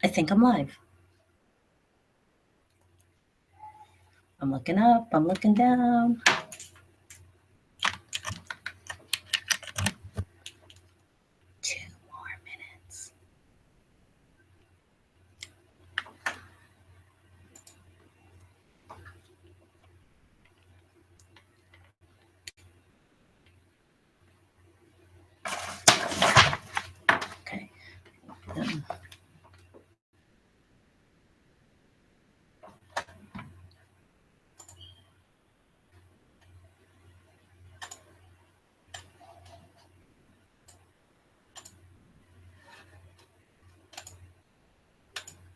I think I'm live. I'm looking up, I'm looking down.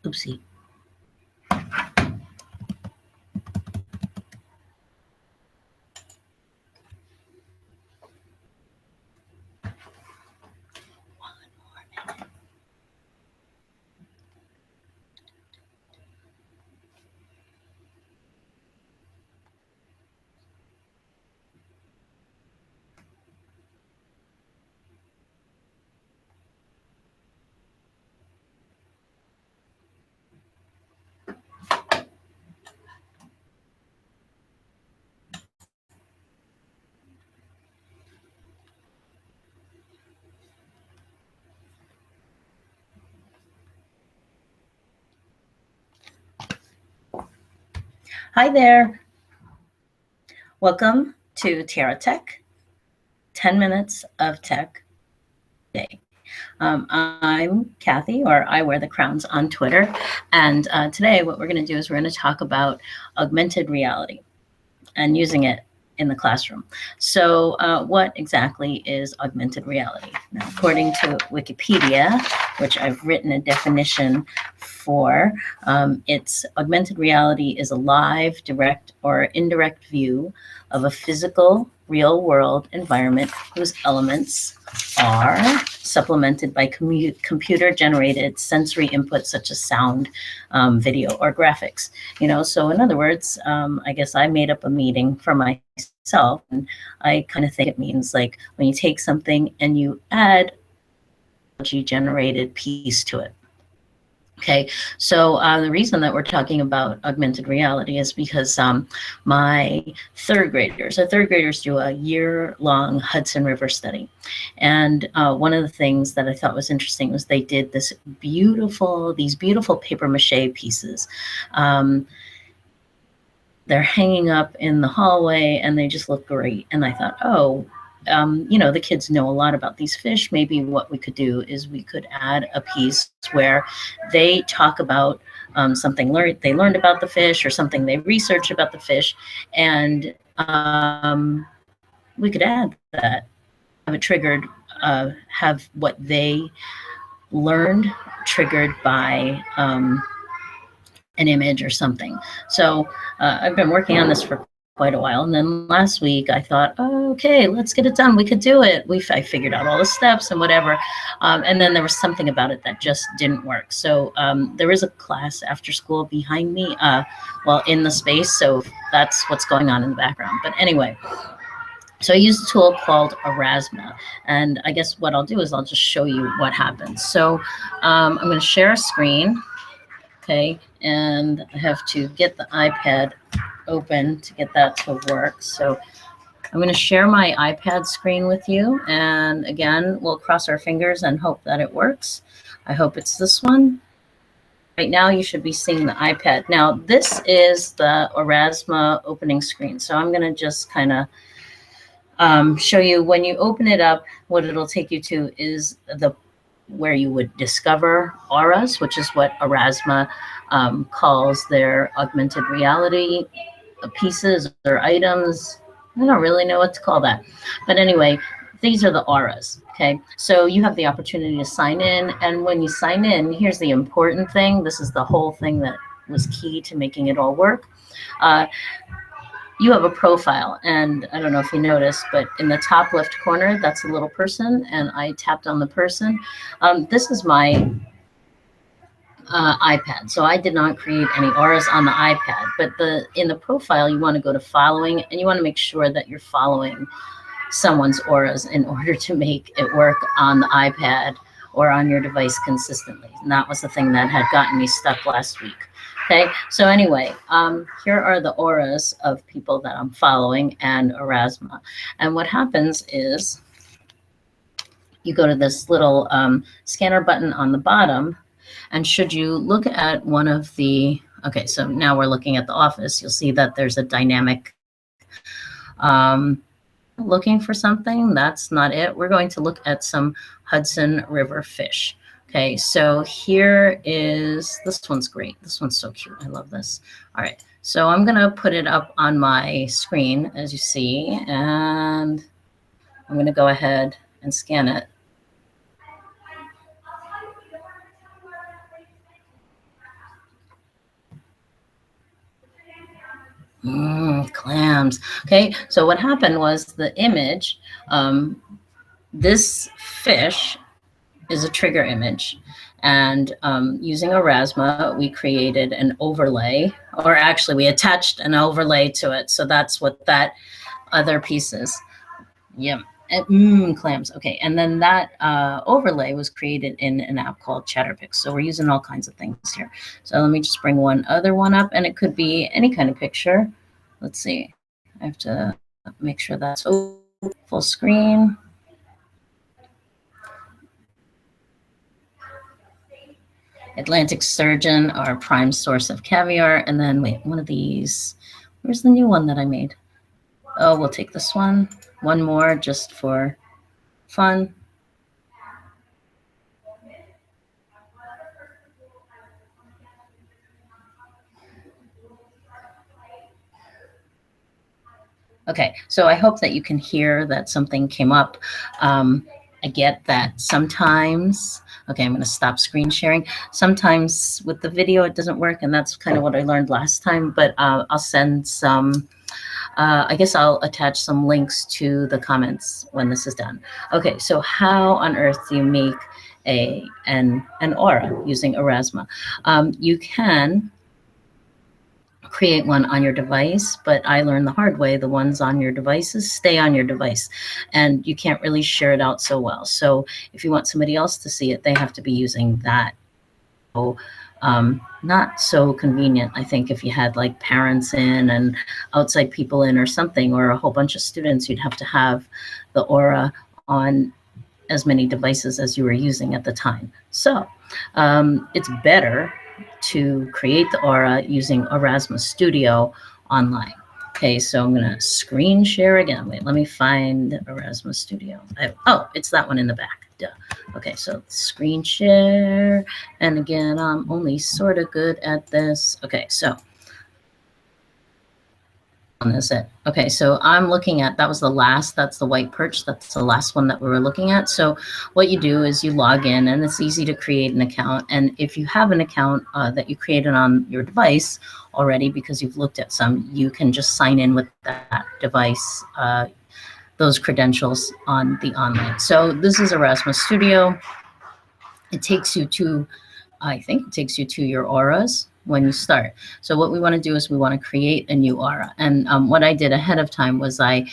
Oopsie. Hi there. Welcome to Tiara Tech, 10 minutes of tech day. I'm Kathy, or I wear the crowns on Twitter. And today what we're going to do is we're going to talk about augmented reality and using it in the classroom. So what exactly is augmented reality? Now, according to Wikipedia, which I've written a definition for, it's augmented reality is a live, direct, or indirect view of a physical, real-world environment whose elements are supplemented by computer-generated sensory inputs such as sound, video, or graphics. You know, so in other words, I guess I made up a meaning for myself, and I kind of think it means like when you take something and you add a generated piece to it. Okay, so the reason that we're talking about augmented reality is because my third graders do a year-long Hudson River study. And one of the things that I thought was interesting was they did these beautiful paper mache pieces. They're hanging up in the hallway and they just look great. And I thought, oh, you know, the kids know a lot about these fish. Maybe what we could do is we could add a piece where they talk about something they learned about the fish or something they researched about the fish. And we could add that, have it triggered, have what they learned triggered by an image or something. So I've been working on this for quite a while. And then last week I thought, oh, okay, let's get it done. We could do it. I figured out all the steps and whatever. And then there was something about it that just didn't work. So there is a class after school behind me, well, in the space. So that's what's going on in the background. But anyway, so I use a tool called Aurasma. And I guess what I'll do is I'll just show you what happens. So I'm going to share a screen. Okay, and I have to get the iPad open to get that to work. So I'm going to share my iPad screen with you. And again, we'll cross our fingers and hope that it works. I hope it's this one. Right now, you should be seeing the iPad. Now, this is the Aurasma opening screen. So I'm going to just kind of show you when you open it up, what it'll take you to is where you would discover auras, which is what Aurasma calls their augmented reality pieces or items. I don't really know what to call that. But anyway, these are the auras, okay? So you have the opportunity to sign in. And when you sign in, here's the important thing. This is the whole thing that was key to making it all work. You have a profile, and I don't know if you noticed, but in the top left corner, that's a little person, and I tapped on the person. This is my iPad, so I did not create any auras on the iPad, but in the profile, you want to go to following, and you want to make sure that you're following someone's auras in order to make it work on the iPad or on your device consistently. And that was the thing that had gotten me stuck last week. Okay, so anyway, here are the auras of people that I'm following and Aurasma. And what happens is you go to this little scanner button on the bottom, and should you look at one of the, okay, so now we're looking at the office, you'll see that there's a dynamic looking for something. That's not it. We're going to look at some Hudson River fish. Okay, so here is, this one's great. This one's so cute. I love this. All right, so I'm going to put it up on my screen, as you see, and I'm going to go ahead and scan it. Clams. Okay, so what happened was the image, this fish is a trigger image. And using Aurasma, we created an overlay, or actually we attached an overlay to it. So that's what that other piece is. Yep. Clams. Okay. And then that overlay was created in an app called Chatterpix. So we're using all kinds of things here. So let me just bring one other one up, and it could be any kind of picture. Let's see. I have to make sure that's full screen. Atlantic sturgeon, our prime source of caviar. And then wait, one of these. Where's the new one that I made? Oh, we'll take this one. One more just for fun. Okay, so I hope that you can hear that something came up. I get that sometimes, okay, I'm going to stop screen sharing. Sometimes with the video, it doesn't work, and that's kind of what I learned last time, but I'll send some, I guess I'll attach some links to the comments when this is done. Okay, so how on earth do you make an aura using Aurasma? You can create one on your device, but I learned the hard way, the ones on your devices stay on your device, and you can't really share it out so well. So if you want somebody else to see it, they have to be using that. So not so convenient, I think, if you had like parents in and outside people in or something, or a whole bunch of students, you'd have to have the aura on as many devices as you were using at the time. So it's better to create the aura using Aurasma Studio online. Okay, so I'm going to screen share again. Wait, let me find Aurasma Studio. Oh, it's that one in the back. Duh. Okay, so screen share. And again, I'm only sort of good at this. Okay, so is it? Okay, so I'm looking at, that was the last, that's the white perch. That's the last one that we were looking at. So what you do is you log in, and it's easy to create an account. And if you have an account that you created on your device already, because you've looked at some, you can just sign in with that device, those credentials on the online. So this is Aurasma Studio. It takes you to, I think it takes you to your auras when you start. So what we want to do is we want to create a new aura. And what I did ahead of time was I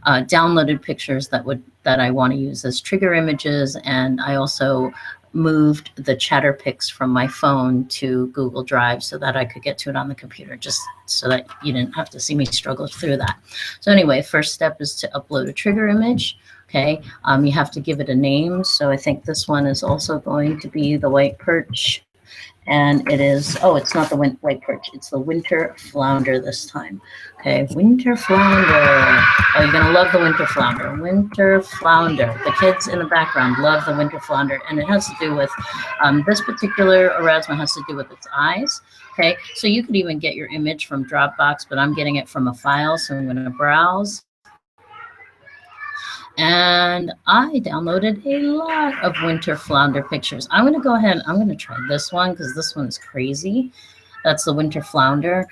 downloaded pictures that I want to use as trigger images, and I also moved the Chatterpix from my phone to Google Drive so that I could get to it on the computer, just so that you didn't have to see me struggle through that. So anyway, first step is to upload a trigger image. Okay, you have to give it a name. So I think this one is also going to be the white perch. And it is, oh, it's not the white perch, it's the winter flounder this time. Okay, winter flounder. Oh, you're gonna love the winter flounder. Winter flounder. The kids in the background love the winter flounder, and it has to do with, this particular Aurasma has to do with its eyes. Okay, so you could even get your image from Dropbox, but I'm getting it from a file, so I'm gonna browse. And I downloaded a lot of winter flounder pictures. I'm going to go ahead, I'm going to try this one because this one is crazy. That's the winter flounder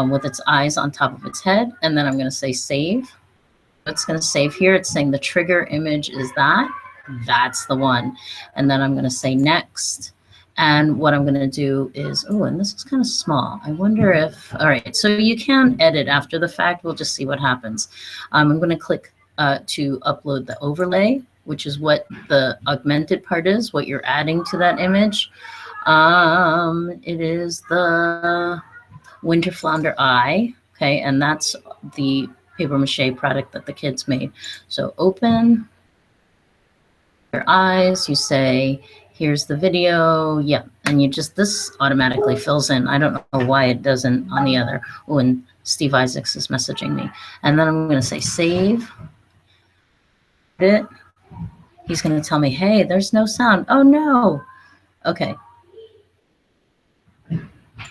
with its eyes on top of its head. And then I'm going to say save. It's going to save here. It's saying the trigger image is that. That's the one. And then I'm going to say next. And what I'm going to do is, oh, and this is kind of small. I wonder if, all right, so you can edit after the fact. We'll just see what happens. I'm going to click to upload the overlay, which is what the augmented part is, what you're adding to that image. It is the winter flounder eye, okay, and that's the paper mache product that the kids made. So open your eyes, you say, here's the video, yeah, and you just, this automatically fills in. I don't know why it doesn't on the other. Oh, and Cheo-Isaacs is messaging me. And then I'm going to say save it. He's going to tell me, hey, there's no sound. Oh, no. Okay.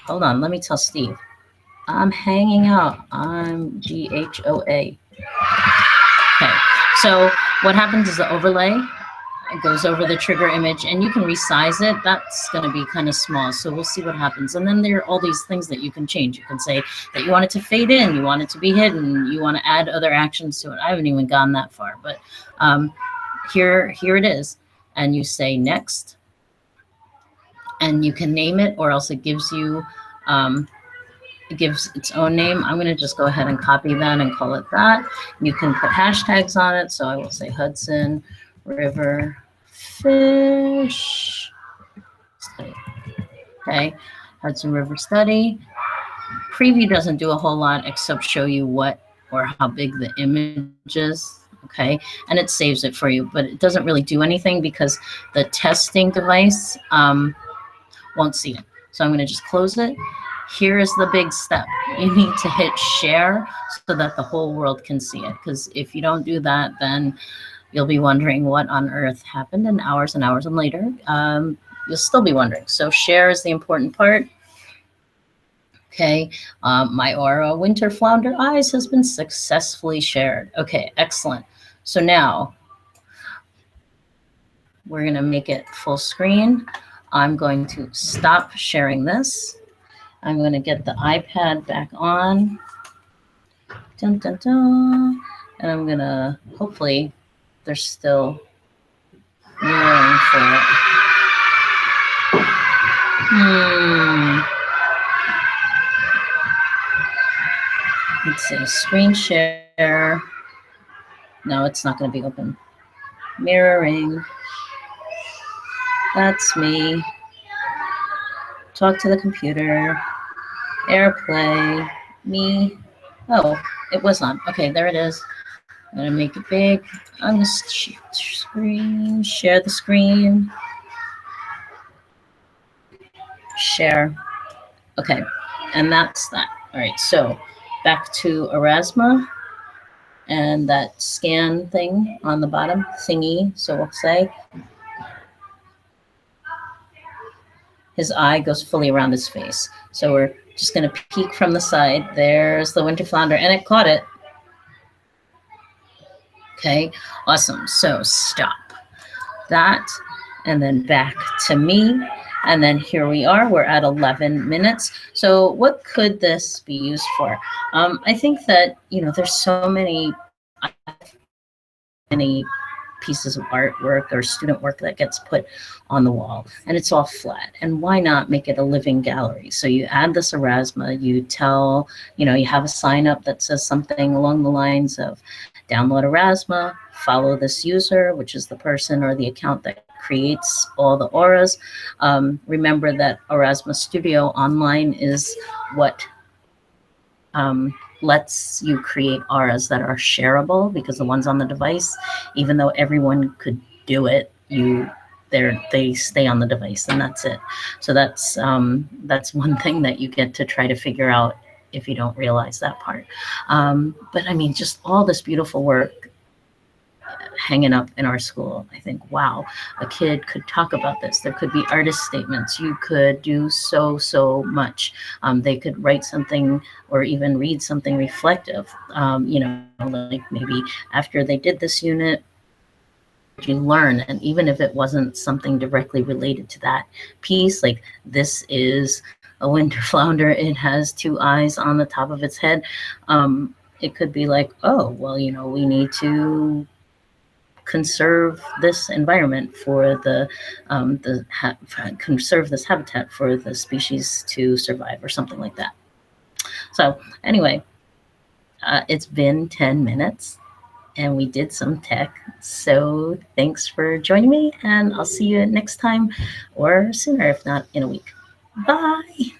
Hold on. Let me tell Steve. I'm hanging out. I'm GHOA. Okay. So what happens is the overlay, it goes over the trigger image, and you can resize it. That's going to be kind of small. So we'll see what happens. And then there are all these things that you can change. You can say that you want it to fade in, you want it to be hidden, you want to add other actions to it. I haven't even gone that far, but here it is. And you say next, and you can name it, or else it gives you, it gives its own name. I'm going to just go ahead and copy that and call it that. You can put hashtags on it. So I will say Hudson River Fish Study. Okay, Hudson River Study. Preview doesn't do a whole lot except show you what or how big the image is. Okay, and it saves it for you, but it doesn't really do anything because the testing device won't see it. So I'm going to just close it. Here is the big step. You need to hit share so that the whole world can see it. Because if you don't do that, then you'll be wondering what on earth happened, and hours and later, you'll still be wondering. So share is the important part. Okay, my Aura Winter Flounder Eyes has been successfully shared. Okay, excellent. So now we're going to make it full screen. I'm going to stop sharing this. I'm going to get the iPad back on. Dun, dun, dun. And I'm going to, hopefully, there's still mirroring for it. Let's see, screen share. No, it's not going to be open. Mirroring. That's me. Talk to the computer. AirPlay. Me. Oh, it was on. Okay, there it is. I'm going to make it big. I'm going to share the screen. Share. Okay, and that's that. All right, so back to Aurasma and that scan thing on the bottom thingy. So we'll say his eye goes fully around his face. So we're just going to peek from the side. There's the winter flounder, and it caught it. Okay, awesome. So stop that, and then back to me. And then here we are, we're at 11 minutes. So what could this be used for? I think that, you know, there's so many pieces of artwork or student work that gets put on the wall, and it's all flat. And why not make it a living gallery? So you add this Aurasma, you tell, you know, you have a sign up that says something along the lines of download Aurasma, follow this user, which is the person or the account that creates all the auras. Remember that Aurasma Studio Online is what lets you create auras that are shareable, because the ones on the device, even though everyone could do it, they stay on the device, and that's it. So that's one thing that you get to try to figure out if you don't realize that part. But I mean, just all this beautiful work hanging up in our school. I think, wow, a kid could talk about this. There could be artist statements. You could do so much. They could write something or even read something reflective. You know, like maybe after they did this unit, you learn, and even if it wasn't something directly related to that piece, like this is a winter flounder, it has two eyes on the top of its head. It could be like, oh, well, you know, we need to conserve this environment for conserve this habitat for the species to survive, or something like that. So anyway, it's been 10 minutes and we did some tech. So thanks for joining me, and I'll see you next time or sooner, if not in a week. Bye.